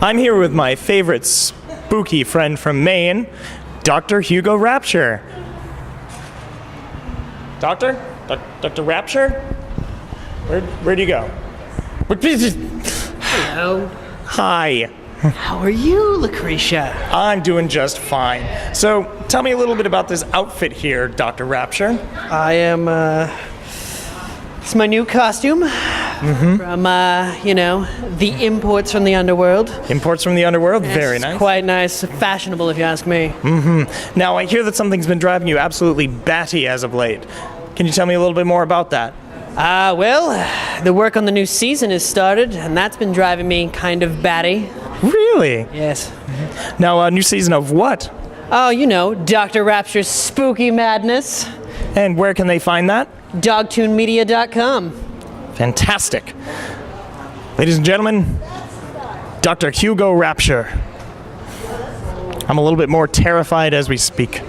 I'm here with my favorite spooky friend from Maine, Dr. Hugo Rapture. Doctor? Dr. Rapture? Where'd you go? Hello. Hi. How are you, Lucretia? I'm doing just fine. So, tell me a little bit about this outfit here, Dr. Rapture. I am, it's my new costume from, the imports from the underworld. Imports from the underworld? Very It's nice. quite nice, fashionable if you ask me. Now, I hear that something's been driving you absolutely batty as of late. Can you tell me a little bit more about that? Well, the work on the new season has started, and that's been driving me kind of batty. Really? Yes. Now, a new season of what? Oh, Dr. Rapture's Spooky Madness. And where can they find that? Dogtoonmedia.com. Fantastic. Ladies and gentlemen, Dr. Hugo Rapture. I'm a little bit more terrified as we speak.